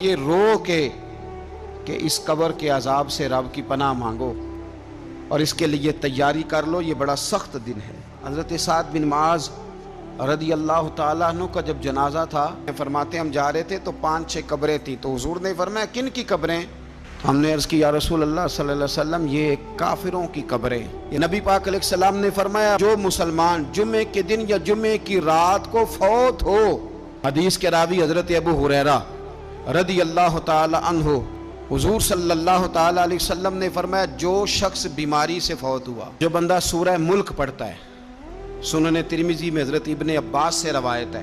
یہ رو کے کہ اس قبر کے عذاب سے رب کی پناہ مانگو اور اس کے لیے تیاری کر لو، یہ بڑا سخت دن ہے۔ حضرت سعد بن معاذ رضی اللہ تعالیٰ عنہ کا جب جنازہ تھا، فرماتے ہم جا رہے تھے تو 5-6 قبریں تھیں، تو حضور نے فرمایا کن کی قبریں؟ ہم نے عرض کی یا رسول اللہ صلی اللہ علیہ وسلم یہ کافروں کی قبریں۔ یہ نبی پاک علیہ السلام نے فرمایا جو مسلمان جمعے کے دن یا جمعے کی رات کو فوت ہو، حدیث کے راوی حضرت ابو ہریرہ رضی اللہ تعالی عنہ، حضور صلی اللہ تعالی علیہ وسلم نے فرمایا جو شخص بیماری سے فوت ہوا، جو بندہ سورہ ملک پڑھتا ہے، سنن ترمذی میں حضرت ابن عباس سے روایت ہے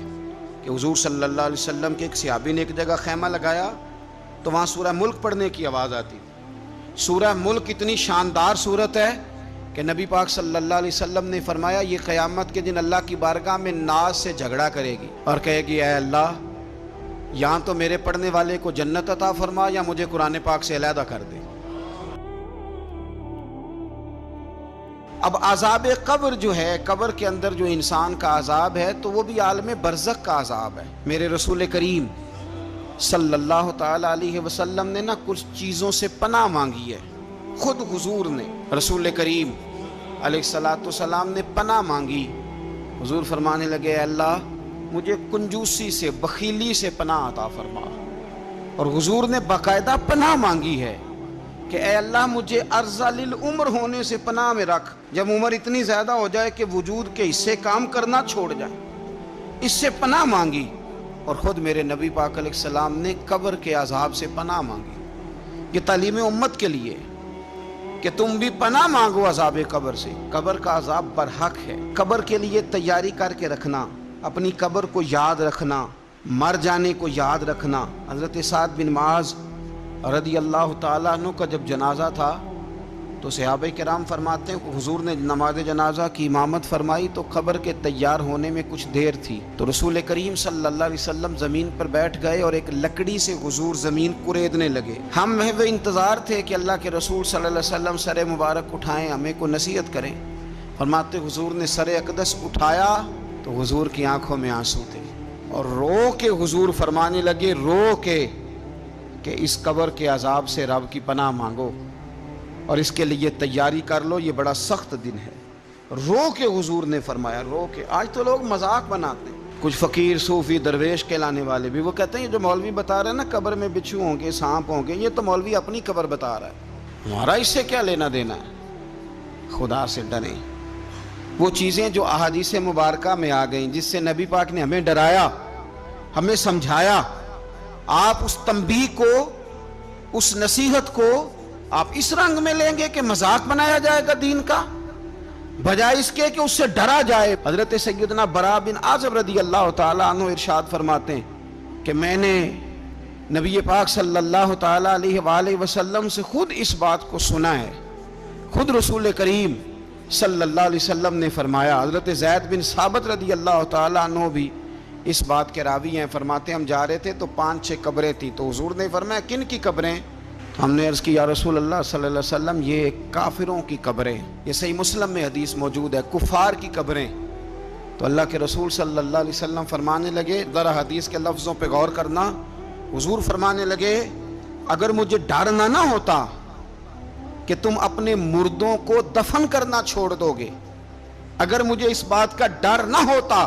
کہ حضور صلی اللہ علیہ وسلم کے ایک صحابی نے ایک جگہ خیمہ لگایا تو وہاں سورہ ملک پڑھنے کی آواز آتی۔ سورہ ملک اتنی شاندار صورت ہے کہ نبی پاک صلی اللہ علیہ وسلم نے فرمایا یہ قیامت کے دن اللہ کی بارگاہ میں ناز سے جھگڑا کرے گی اور کہے گی اے اللہ یہاں تو میرے پڑھنے والے کو جنت عطا فرما یا مجھے قرآن پاک سے علیحدہ کر دے۔ اب عذاب قبر جو ہے، قبر کے اندر جو انسان کا عذاب ہے تو وہ بھی عالم برزخ کا عذاب ہے۔ میرے رسول کریم صلی اللہ تعالی علیہ وسلم نے نا کچھ چیزوں سے پناہ مانگی ہے، خود حضور نے، رسول کریم علیہ السلام نے پناہ مانگی۔ حضور فرمانے لگے اے اللہ مجھے کنجوسی سے، بخیلی سے پناہ عطا فرما، اور حضور نے باقاعدہ پناہ مانگی ہے کہ اے اللہ مجھے ارذل العمر ہونے سے پناہ میں رکھ، جب عمر اتنی زیادہ ہو جائے کہ وجود کے حصے کام کرنا چھوڑ جائیں، اس سے پناہ مانگی۔ اور خود میرے نبی پاک علیہ السلام نے قبر کے عذاب سے پناہ مانگی۔ یہ تعلیم امت کے لیے کہ تم بھی پناہ مانگو عذاب قبر سے۔ قبر کا عذاب برحق ہے، قبر کے لیے تیاری کر کے رکھنا، اپنی قبر کو یاد رکھنا، مر جانے کو یاد رکھنا۔ حضرت سعد بن معاذ رضی اللہ تعالیٰ عنہ کا جب جنازہ تھا تو صحابہ کرام فرماتے ہیں کہ حضور نے نماز جنازہ کی امامت فرمائی تو قبر کے تیار ہونے میں کچھ دیر تھی، تو رسول کریم صلی اللہ علیہ وسلم زمین پر بیٹھ گئے اور ایک لکڑی سے حضور زمین کریدنے لگے۔ ہم محو انتظار تھے کہ اللہ کے رسول صلی اللہ علیہ وسلم سر مبارک اٹھائیں، ہمیں کو نصیحت کریں۔ فرماتے حضور نے سر اقدس اٹھایا تو حضور کی آنکھوں میں آنسو تھے اور رو کے حضور فرمانے لگے، رو کے کہ اس قبر کے عذاب سے رب کی پناہ مانگو اور اس کے لیے تیاری کر لو، یہ بڑا سخت دن ہے۔ رو کے حضور نے فرمایا، رو کے۔ آج تو لوگ مذاق بناتے ہیں، کچھ فقیر صوفی درویش کہلانے والے بھی، وہ کہتے ہیں یہ جو مولوی بتا رہا ہے نا قبر میں بچھو ہوں گے، سانپ ہوں گے، یہ تو مولوی اپنی قبر بتا رہا ہے، ہمارا اس سے کیا لینا دینا ہے۔ خدا سے ڈریں۔ وہ چیزیں جو احادیث مبارکہ میں آ گئیں، جس سے نبی پاک نے ہمیں ڈرایا، ہمیں سمجھایا، آپ اس تنبیہ کو، اس نصیحت کو آپ اس رنگ میں لیں گے کہ مذاق بنایا جائے گا دین کا، بجائے اس کے کہ اس سے ڈرا جائے۔ حضرت سیدنا براء بن عازب رضی اللہ تعالیٰ عنہ ارشاد فرماتے ہیں کہ میں نے نبی پاک صلی اللہ تعالیٰ علیہ وآلہ وسلم سے خود اس بات کو سنا ہے، خود رسول کریم صلی اللہ علیہ وسلم نے فرمایا۔ حضرت زید بن ثابت رضی اللہ تعالیٰ عنہ بھی اس بات کے راوی ہیں، فرماتے ہم جا رہے تھے تو 5-6 قبریں تھیں، تو حضور نے فرمایا کن کی قبریں؟ ہم نے عرض کی یا رسول اللہ صلی اللہ علیہ وسلم یہ کافروں کی قبریں۔ یہ صحیح مسلم میں حدیث موجود ہے، کفار کی قبریں۔ تو اللہ کے رسول صلی اللہ علیہ وسلم فرمانے لگے، ذرا حدیث کے لفظوں پہ غور کرنا، حضور فرمانے لگے اگر مجھے ڈر نہ ہوتا کہ تم اپنے مردوں کو دفن کرنا چھوڑ دو گے، اگر مجھے اس بات کا ڈر نہ ہوتا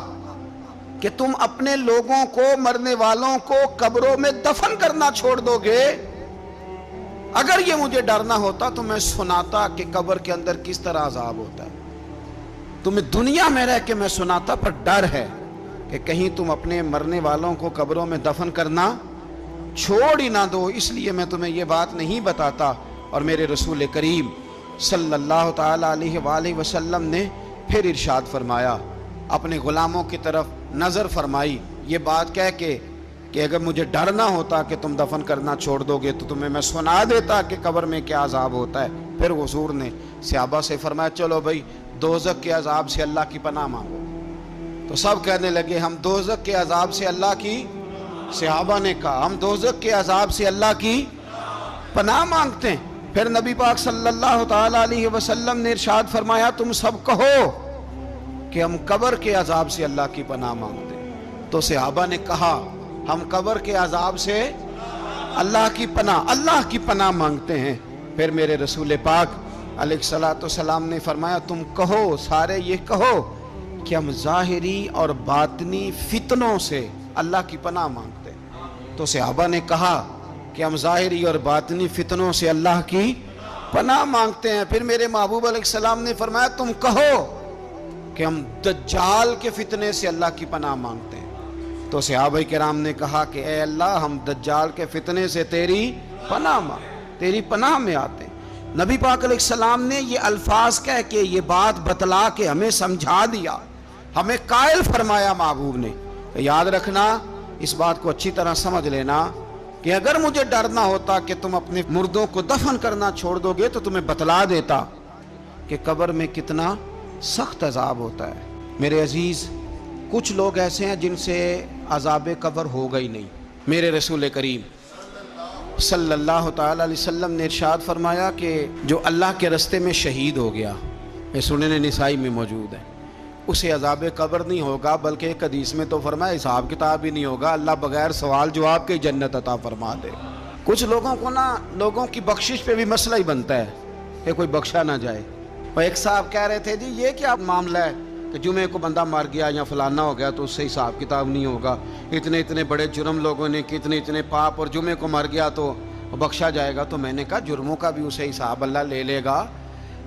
کہ تم اپنے لوگوں کو، مرنے والوں کو قبروں میں دفن کرنا چھوڑ دو گے، اگر یہ مجھے ڈر نہ ہوتا تو میں سناتا کہ قبر کے اندر کس طرح عذاب ہوتا ہے۔ تمہیں دنیا میں رہ کے میں سناتا، پر ڈر ہے کہ کہیں تم اپنے مرنے والوں کو قبروں میں دفن کرنا چھوڑ ہی نہ دو، اس لیے میں تمہیں یہ بات نہیں بتاتا۔ اور میرے رسول کریم صلی اللہ تعالی علیہ وآلہ وسلم نے پھر ارشاد فرمایا، اپنے غلاموں کی طرف نظر فرمائی، یہ بات کہہ کے کہ اگر مجھے ڈر نہ ہوتا کہ تم دفن کرنا چھوڑ دو گے تو تمہیں میں سنا دیتا کہ قبر میں کیا عذاب ہوتا ہے۔ پھر حضور نے صحابہ سے فرمایا چلو بھائی دوزخ کے عذاب سے اللہ کی پناہ مانگو، تو سب کہنے لگے ہم دوزخ کے عذاب سے اللہ کی، صحابہ نے کہا ہم دوزخ کے عذاب سے اللہ کی پناہ مانگتے ہیں۔ پھر نبی پاک صلی اللہ تعالی علیہ وسلم نے ارشاد فرمایا تم سب کہو کہ ہم قبر کے عذاب سے اللہ کی پناہ مانگتے ہیں۔ تو صحابہ نے کہا ہم قبر کے عذاب سے اللہ کی پناہ مانگتے ہیں۔ پھر میرے رسول پاک علیہ الصلوۃ والسلام نے فرمایا تم کہو، سارے یہ کہو کہ ہم ظاہری اور باطنی فتنوں سے اللہ کی پناہ مانگتے ہیں۔ تو صحابہ نے کہا کہ ہم ظاہری اور باطنی فتنوں سے اللہ کی پناہ مانگتے ہیں۔ پھر میرے محبوب علیہ السلام نے فرمایا تم کہو کہ ہم دجال کے فتنے سے اللہ کی پناہ مانگتے ہیں۔ تو صحابہ کرام نے کہا کہ اے اللہ ہم دجال کے فتنے سے تیری پناہ میں آتے ہیں۔ نبی پاک علیہ السلام نے یہ الفاظ کہہ کے یہ بات بتلا کے ہمیں سمجھا دیا، ہمیں قائل فرمایا محبوب نے۔ یاد رکھنا، اس بات کو اچھی طرح سمجھ لینا کہ اگر مجھے ڈر نہ ہوتا کہ تم اپنے مردوں کو دفن کرنا چھوڑ دو گے تو تمہیں بتلا دیتا کہ قبر میں کتنا سخت عذاب ہوتا ہے۔ میرے عزیز، کچھ لوگ ایسے ہیں جن سے عذاب قبر ہوگا ہی نہیں۔ میرے رسول کریم صلی اللہ تعالی علیہ وسلم نے ارشاد فرمایا کہ جو اللہ کے رستے میں شہید ہو گیا، یہ سنن نسائی میں موجود ہے، اسے عذاب قبر نہیں ہوگا، بلکہ ایک حدیث میں تو فرمایا حساب کتاب ہی نہیں ہوگا، اللہ بغیر سوال جواب کے جنت عطا فرما دے۔ کچھ لوگوں کو لوگوں کی بخشش پہ بھی مسئلہ ہی بنتا ہے کہ کوئی بخشا نہ جائے۔ اور ایک صاحب کہہ رہے تھے جی یہ کیا معاملہ ہے کہ جمعے کو بندہ مر گیا یا فلانا ہو گیا تو اس سے حساب کتاب نہیں ہوگا، اتنے بڑے جرم لوگوں نے کی، اتنے پاپ، اور جمعے کو مر گیا تو بخشا جائے گا۔ تو میں نے کہا جرموں کا بھی اسے حساب اللہ لے لے گا،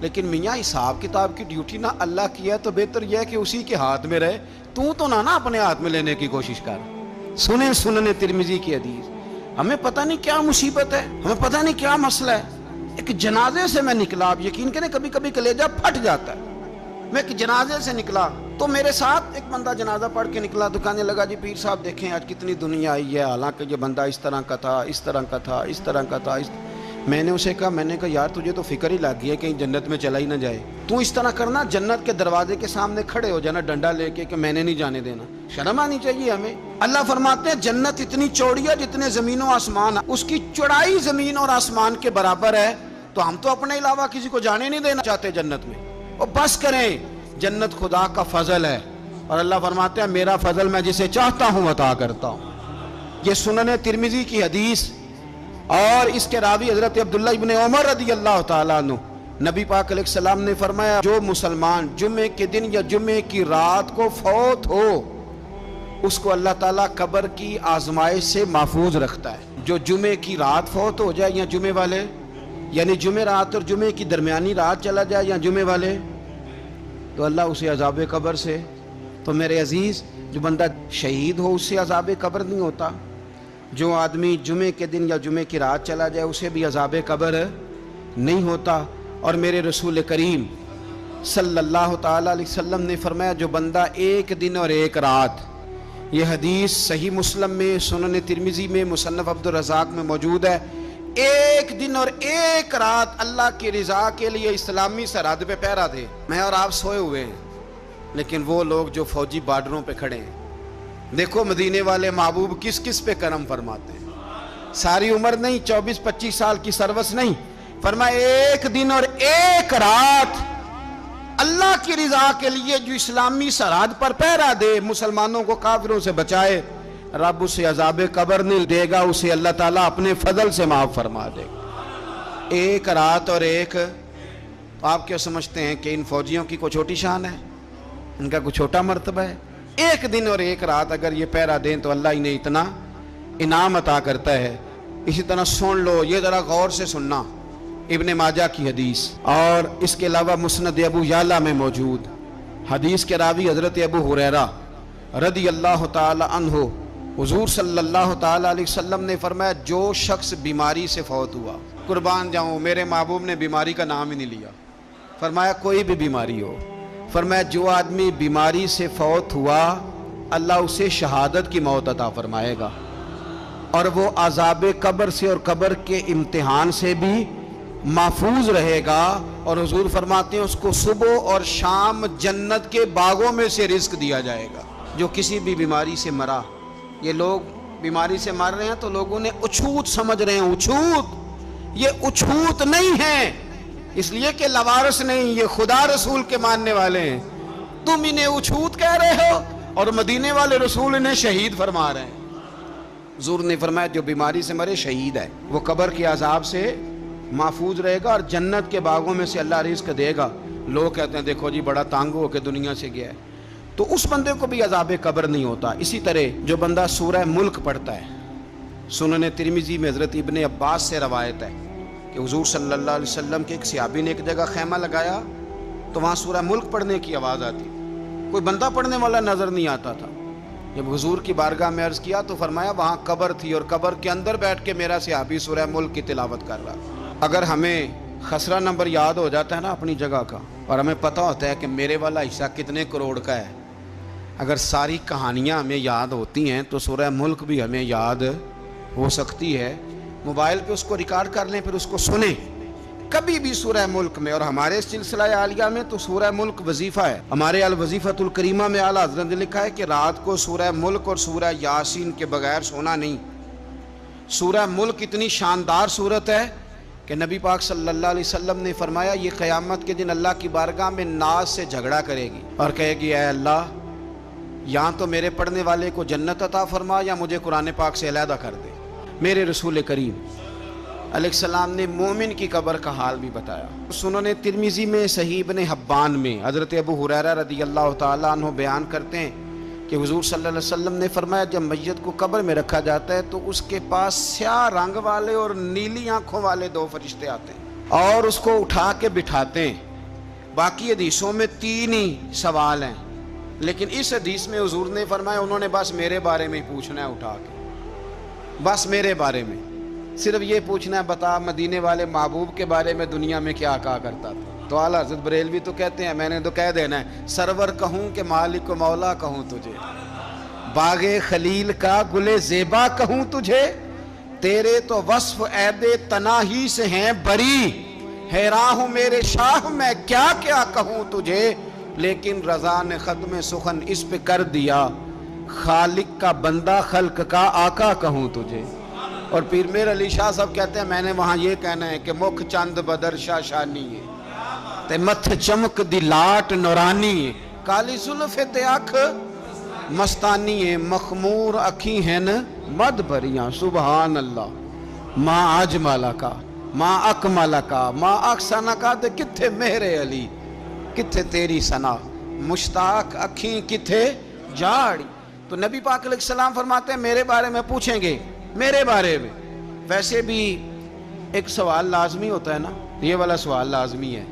لیکن میاں حساب کتاب کی ڈیوٹی نہ اللہ کی ہے تو بہتر یہ ہے کہ اسی کے ہاتھ میں رہے، تو نہ اپنے ہاتھ میں لینے کی کوشش کر۔ سنن ترمذی کی حدیث۔ ہمیں پتہ نہیں کیا مصیبت ہے، ہمیں پتہ نہیں کیا مسئلہ ہے۔ ایک جنازے سے میں نکلا، آپ یقین کریں کبھی کبھی کلیجہ پھٹ جاتا ہے۔ میں ایک جنازے سے نکلا تو میرے ساتھ ایک بندہ جنازہ پڑھ کے نکلا، تو کہنے لگا جی پیر صاحب دیکھیں آج کتنی دنیا آئی ہے، حالانکہ یہ بندہ اس طرح کا تھا، اس طرح کا تھا، اس طرح کا تھا۔ میں نے اسے کہا یار تجھے تو فکر ہی لگ گئی ہے کہیں جنت میں چلا ہی نہ جائے، تو اس طرح کرنا جنت کے دروازے کے سامنے کھڑے ہو جانا ڈنڈا لے کے کہ میں نے نہیں جانے دینا۔ شرم آنی چاہیے ہمیں۔ اللہ فرماتے ہیں جنت اتنی چوڑی ہے جتنے زمین و آسمان، اس کی چوڑائی زمین اور آسمان کے برابر ہے، تو ہم تو اپنے علاوہ کسی کو جانے نہیں دینا چاہتے جنت میں۔ اور بس کریں، جنت خدا کا فضل ہے، اور اللہ فرماتے ہیں میرا فضل میں جسے چاہتا ہوں عطا کرتا ہوں۔ یہ سنن ترمذی کی حدیث، اور اس کے راوی حضرت عبداللہ ابن عمر رضی اللہ تعالیٰ عنہ، نبی پاک علیہ السلام نے فرمایا جو مسلمان جمعے کے دن یا جمعے کی رات کو فوت ہو اس کو اللہ تعالیٰ قبر کی آزمائش سے محفوظ رکھتا ہے۔ جو جمعے کی رات فوت ہو جائے یا جمعے والے، یعنی جمعے رات اور جمعے کی درمیانی رات چلا جائے یا جمعے والے، تو اللہ اسے عذاب قبر سے، تو میرے عزیز جو بندہ شہید ہو اس سے عذاب قبر نہیں ہوتا، جو آدمی جمعے کے دن یا جمعے کی رات چلا جائے اسے بھی عذاب قبر نہیں ہوتا۔ اور میرے رسول کریم صلی اللہ تعالیٰ علیہ وسلم نے فرمایا جو بندہ ایک دن اور ایک رات، یہ حدیث صحیح مسلم میں، سنن ترمذی میں، مصنف عبدالرزاق میں موجود ہے، ایک دن اور ایک رات اللہ کی رضا کے لیے اسلامی سرحد پہ پہرا دے۔ میں اور آپ سوئے ہوئے ہیں، لیکن وہ لوگ جو فوجی بارڈروں پہ کھڑے ہیں، دیکھو مدینے والے محبوب کس کس پہ کرم فرماتے ہیں۔ ساری عمر نہیں، 24-25 سال کی سروس نہیں، فرمایا ایک دن اور ایک رات اللہ کی رضا کے لیے جو اسلامی سرحد پر پہرا دے، مسلمانوں کو کافروں سے بچائے، رب اسے عذاب قبر نہیں دے گا، اسے اللہ تعالیٰ اپنے فضل سے معاف فرما دے گا۔ ایک رات اور ایک، آپ کیا سمجھتے ہیں کہ ان فوجیوں کی کوئی چھوٹی شان ہے؟ ان کا کوئی چھوٹا مرتبہ ہے؟ ایک دن اور ایک رات اگر یہ پہرا دیں تو اللہ انہیں اتنا انعام عطا کرتا ہے۔ اسی طرح سن لو، یہ ذرا غور سے سننا، ابن ماجہ کی حدیث، اور اس کے علاوہ مسند ابو یعلا میں موجود حدیث کے راوی حضرت ابو ہریرہ رضی اللہ تعالی عنہ، حضور صلی اللہ تعالی علیہ وسلم نے فرمایا جو شخص بیماری سے فوت ہوا، قربان جاؤں میرے محبوب نے بیماری کا نام ہی نہیں لیا، فرمایا کوئی بھی بیماری ہو، فرمایا جو آدمی بیماری سے فوت ہوا اللہ اسے شہادت کی موت عطا فرمائے گا، اور وہ عذاب قبر سے اور قبر کے امتحان سے بھی محفوظ رہے گا، اور حضور فرماتے ہیں اس کو صبح اور شام جنت کے باغوں میں سے رزق دیا جائے گا۔ جو کسی بھی بیماری سے مرا، یہ لوگ بیماری سے مر رہے ہیں تو لوگوں نے اچھوت سمجھ رہے ہیں، اچھوت، یہ اچھوت نہیں ہے، اس لیے کہ لوارث نہیں، یہ خدا رسول کے ماننے والے ہیں، تم انہیں اچھوت کہہ رہے ہو اور مدینے والے رسول انہیں شہید فرما رہے ہیں۔ حضور نے فرمایا جو بیماری سے مرے شہید ہے، وہ قبر کے عذاب سے محفوظ رہے گا اور جنت کے باغوں میں سے اللہ رزق دے گا۔ لوگ کہتے ہیں دیکھو جی بڑا تانگ ہو کے دنیا سے گیا ہے، تو اس بندے کو بھی عذاب قبر نہیں ہوتا۔ اسی طرح جو بندہ سورہ ملک پڑھتا ہے، سنن ترمذی میں حضرت ابن عباس سے روایت ہے کہ حضور صلی اللہ علیہ وسلم کے ایک صحابی نے ایک جگہ خیمہ لگایا تو وہاں سورہ ملک پڑھنے کی آواز آتی، کوئی بندہ پڑھنے والا نظر نہیں آتا تھا۔ جب حضور کی بارگاہ میں عرض کیا تو فرمایا وہاں قبر تھی اور قبر کے اندر بیٹھ کے میرا صحابی سورہ ملک کی تلاوت کر رہا۔ اگر ہمیں خسرہ نمبر یاد ہو جاتا ہے نا اپنی جگہ کا، اور ہمیں پتہ ہوتا ہے کہ میرے والا حصہ کتنے کروڑ کا ہے، اگر ساری کہانیاں ہمیں یاد ہوتی ہیں تو سورہ ملک بھی ہمیں یاد ہو سکتی ہے۔ موبائل پہ اس کو ریکارڈ کر لیں، پھر اس کو سنیں کبھی بھی سورہ ملک میں۔ اور ہمارے سلسلہ عالیہ میں تو سورہ ملک وظیفہ ہے۔ ہمارے الوظیفۃ الکریمہ میں اعلیٰ حضرت نے لکھا ہے کہ رات کو سورہ ملک اور سورہ یاسین کے بغیر سونا نہیں۔ سورہ ملک اتنی شاندار صورت ہے کہ نبی پاک صلی اللہ علیہ وسلم نے فرمایا یہ قیامت کے دن اللہ کی بارگاہ میں ناز سے جھگڑا کرے گی اور کہے گی اے اللہ یہاں تو میرے پڑھنے والے کو جنت عطا فرما یا مجھے قرآن پاک سے علیحدہ کر دے۔ میرے رسول کریم علیہ السلام نے مومن کی قبر کا حال بھی بتایا۔ سنن ترمذی میں، صحیح ابن حبان میں حضرت ابو ہریرہ رضی اللہ تعالیٰ عنہ بیان کرتے ہیں کہ حضور صلی اللہ علیہ وسلم نے فرمایا جب میت کو قبر میں رکھا جاتا ہے تو اس کے پاس سیاہ رنگ والے اور نیلی آنکھوں والے دو فرشتے آتے ہیں اور اس کو اٹھا کے بٹھاتے ہیں۔ باقی حدیثوں میں 3 ہی سوال ہیں، لیکن اس حدیث میں حضور نے فرمایا انہوں نے بس میرے بارے میں ہی پوچھنا ہے، اٹھا کے بس میرے بارے میں صرف یہ پوچھنا ہے بتا مدینے والے محبوب کے بارے میں دنیا میں کیا کہا کرتا تھا۔ تو اعلیٰ حضرت بریلوی تو کہتے ہیں میں نے تو کہہ دینا ہے سرور کہوں کہ مالک و مولا کہوں تجھے، باغ خلیل کا گل زیبا کہوں تجھے، تیرے تو وصف عید تناہی سے ہیں بری، حیران ہوں میرے شاہ میں کیا کیا کہوں تجھے، لیکن رضا نے ختم سخن اس پہ کر دیا، خالق کا بندہ خلق کا آقا کہوں تجھے۔ اور پیر میر علی شاہ صاحب کہتے ہیں میں نے وہاں یہ کہنا ہے کہ مکھ چند بدر شاہ شانی ہے تے متھ چمک دی لاٹ نورانی ہے، کالی زلف تے اکھ مستانی ہے، مخمور اکھی ہیں مد بریاں، سبحان اللہ ما اجمل کا ما اکمل کا ما احسن کا، تے کتھے میرے علی کتھے تیری ثنا، مشتاق اکھیں کتھے جاڑی۔ تو نبی پاک علیہ السلام فرماتے ہیں میرے بارے میں پوچھیں گے، میرے بارے میں۔ ویسے بھی ایک سوال لازمی ہوتا ہے نا، یہ والا سوال لازمی ہے،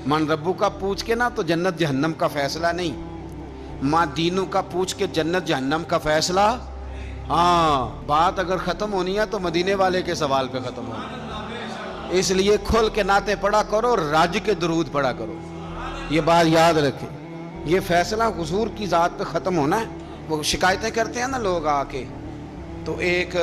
من ربو کا پوچھ کے نا تو جنت جہنم کا فیصلہ نہیں، ماں دینوں کا پوچھ کے جنت جہنم کا فیصلہ۔ ہاں بات اگر ختم ہونی ہے تو مدینے والے کے سوال پہ ختم ہونی، اس لیے کھل کے نعتیں پڑھا کرو، راج کے درود پڑھا کرو، یہ بات یاد رکھیں۔ یہ فیصلہ حضور کی ذات پہ ختم ہونا ہے۔ وہ شکایتیں کرتے ہیں نا لوگ آ کے، تو ایک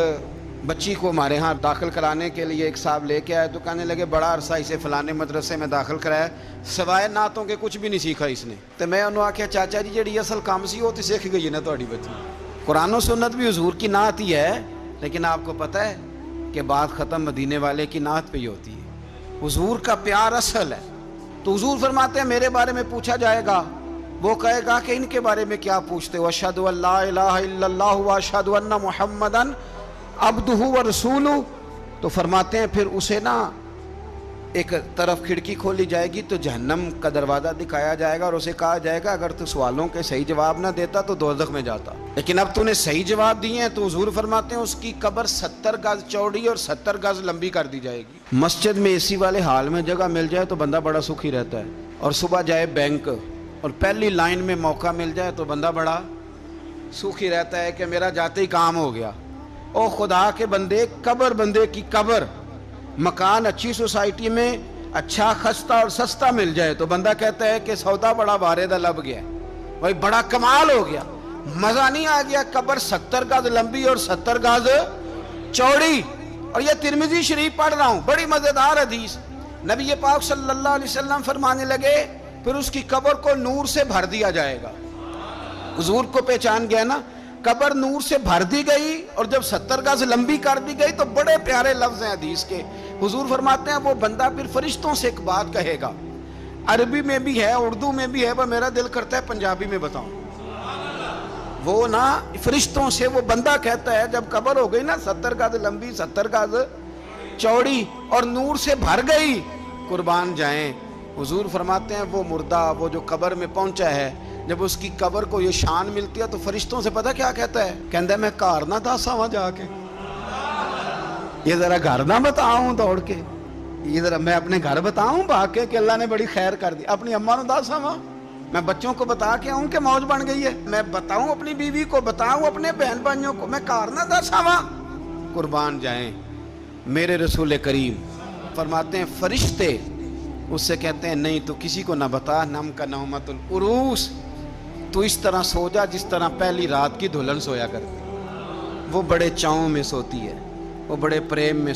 بچی کو ہمارے ہاں داخل کرانے کے لیے ایک صاحب لے کے آئے تو کہنے لگے بڑا عرصہ اسے فلانے مدرسے میں داخل کرایا، سوائے نعتوں کے کچھ بھی نہیں سیکھا اس نے۔ تو میں انہوں آکھیا چاچا جی جڑی اصل کام سی وہ تو سیکھ گئی نا تہاڈی بچی، قرآن و سنت بھی حضور کی نعت ہی ہے، لیکن آپ کو پتہ ہے کہ بات ختم مدینے والے کی نعت پہ ہی ہوتی ہے، حضور کا پیار اصل ہے۔ تو حضور فرماتے ہیں میرے بارے میں پوچھا جائے گا، وہ کہے گا کہ ان کے بارے میں کیا پوچھتے ہو، اشہد ان لا الہ الا اللہ واشہد ان محمدن عبدہ ورسولہ۔ تو فرماتے ہیں پھر اسے نا ایک طرف کھڑکی کھولی جائے گی تو جہنم کا دروازہ دکھایا جائے گا اور اسے کہا جائے گا اگر تو سوالوں کے صحیح جواب نہ دیتا تو دوزخ میں جاتا، لیکن اب تو نے صحیح جواب دیے ہیں۔ تو حضور فرماتے ہیں اس کی قبر 70 گز چوڑی اور 70 گز لمبی کر دی جائے گی۔ مسجد میں اے سی والے حال میں جگہ مل جائے تو بندہ بڑا سکھی رہتا ہے، اور صبح جائے بینک اور پہلی لائن میں موقع مل جائے تو بندہ بڑا سکھی رہتا ہے کہ میرا جاتے ہی کام ہو گیا۔ او خدا کے بندے، قبر بندے کی قبر، مکان اچھی سوسائٹی میں اچھا خستہ اور سستا مل جائے تو بندہ کہتا ہے کہ سودا بڑا باریدہ لب گیا، بھائی بڑا کمال ہو گیا، مزہ نہیں آ گیا۔ قبر 70 گز لمبی اور 70 گز چوڑی، اور یہ ترمذی شریف پڑھ رہا ہوں، بڑی مزیدار حدیث۔ نبی پاک صلی اللہ علیہ وسلم فرمانے لگے پھر اس کی قبر کو نور سے بھر دیا جائے گا۔ حضور کو پہچان گیا نا، قبر نور سے بھر دی گئی اور جب 70 گز لمبی کر دی گئی تو بڑے پیارے لفظ ہیں حدیث کے۔ حضور فرماتے ہیں وہ بندہ پھر فرشتوں سے ایک بات کہے گا، عربی میں بھی ہے، اردو میں بھی ہے، پر میرا دل کرتا ہے پنجابی میں بتاؤں۔ وہ نا فرشتوں سے وہ بندہ کہتا ہے جب قبر ہو گئی نا 70 گز لمبی 70 گز چوڑی اور نور سے بھر گئی، قربان جائیں، حضور فرماتے ہیں وہ مردہ وہ جو قبر میں پہنچا ہے، جب اس کی قبر کو یہ شان ملتی ہے تو فرشتوں سے پتہ کیا کہتا ہے؟ کہتا ہے میں گھر نہ دسا وہاں جا کے، یہ ذرا گھر نہ بتاؤں دوڑ کے، یہ ذرا میں اپنے گھر بتاؤں بھاگ کے کہ اللہ نے بڑی خیر کر دی، اپنی اماں نو دسا وہاں، میں بچوں کو بتا کے آؤں کہ موج بن گئی ہے، میں بتاؤں اپنی بیوی کو، بتاؤں اپنے بہن بھائیوں کو، میں گھر نہ دسا وہاں۔ قربان جائیں، میرے رسول کریم فرماتے ہیں فرشتے اس سے کہتے ہیں نہیں تو کسی کو نہ بتا، نم کا نومت العروس، تو اس طرح سو جا جس طرح پہلی رات کی دلہن سویا کرتی، وہ بڑے چاؤں میں سوتی ہے، وہ بڑے پریم میں